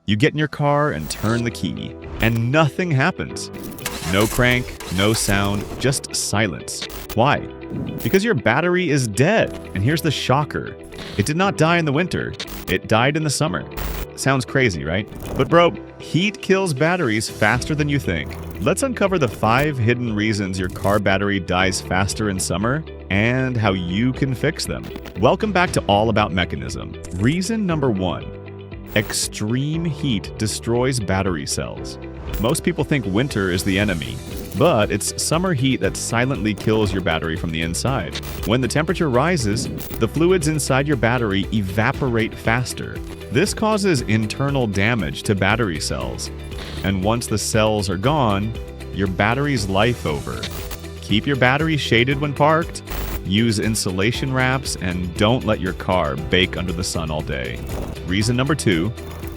You get in your car and turn the key, and nothing happens. No crank, no sound, just silence. Why? Because your battery is dead. And here's the shocker. It did not die in the winter. It died in the summer. Sounds crazy, right? But bro, heat kills batteries faster than you think. Let's uncover the 5 hidden reasons your car battery dies faster in summer and how you can fix them. Welcome back to All About Mechanism. Reason number 1. Extreme heat destroys battery cells. Most people think winter is the enemy, but it's summer heat that silently kills your battery from the inside. When the temperature rises, the fluids inside your battery evaporate faster. This causes internal damage to battery cells. And once the cells are gone, your battery's life over. Keep your battery shaded when parked, use insulation wraps, and don't let your car bake under the sun all day. Reason number 2,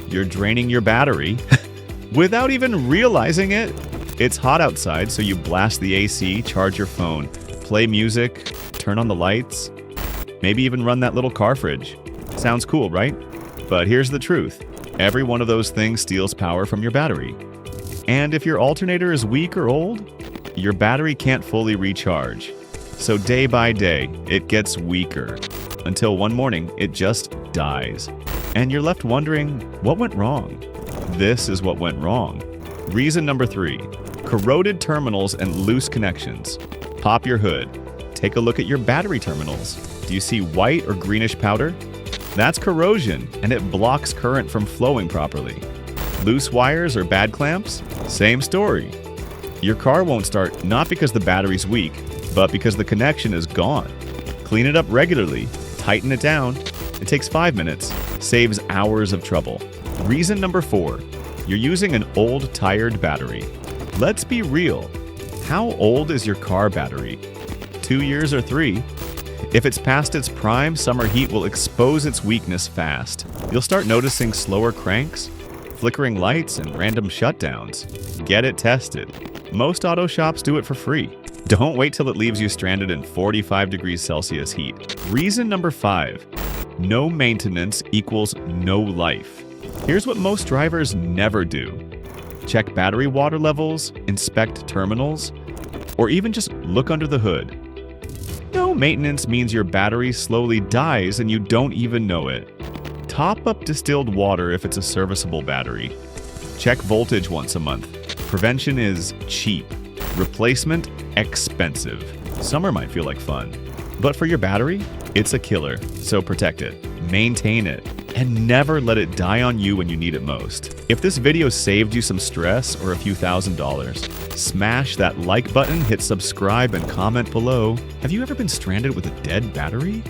you're draining your battery without even realizing it. It's hot outside, so you blast the AC, charge your phone, play music, turn on the lights, maybe even run that little car fridge. Sounds cool, right? But here's the truth. Every one of those things steals power from your battery. And if your alternator is weak or old, your battery can't fully recharge. So day by day, it gets weaker, until one morning, it just dies. And you're left wondering, what went wrong? This is what went wrong. Reason number 3, corroded terminals and loose connections. Pop your hood. Take a look at your battery terminals. Do you see white or greenish powder? That's corrosion, and it blocks current from flowing properly. Loose wires or bad clamps? Same story. Your car won't start not because the battery's weak, but because the connection is gone. Clean it up regularly, tighten it down. It takes 5 minutes, saves hours of trouble. Reason number 4, you're using an old tired battery. Let's be real. How old is your car battery? 2 years or 3? If it's past its prime, summer heat will expose its weakness fast. You'll start noticing slower cranks, flickering lights, and random shutdowns. Get it tested. Most auto shops do it for free. Don't wait till it leaves you stranded in 45 degrees Celsius heat. Reason number 5. No maintenance equals no life. Here's what most drivers never do. Check battery water levels, inspect terminals, or even just look under the hood. No maintenance means your battery slowly dies and you don't even know it. Top up distilled water if it's a serviceable battery. Check voltage once a month. Prevention is cheap. Replacement, expensive. Summer might feel like fun. But for your battery, it's a killer, so protect it, maintain it, and never let it die on you when you need it most. If this video saved you some stress or a few $1,000s, smash that like button, hit subscribe, and comment below. Have you ever been stranded with a dead battery?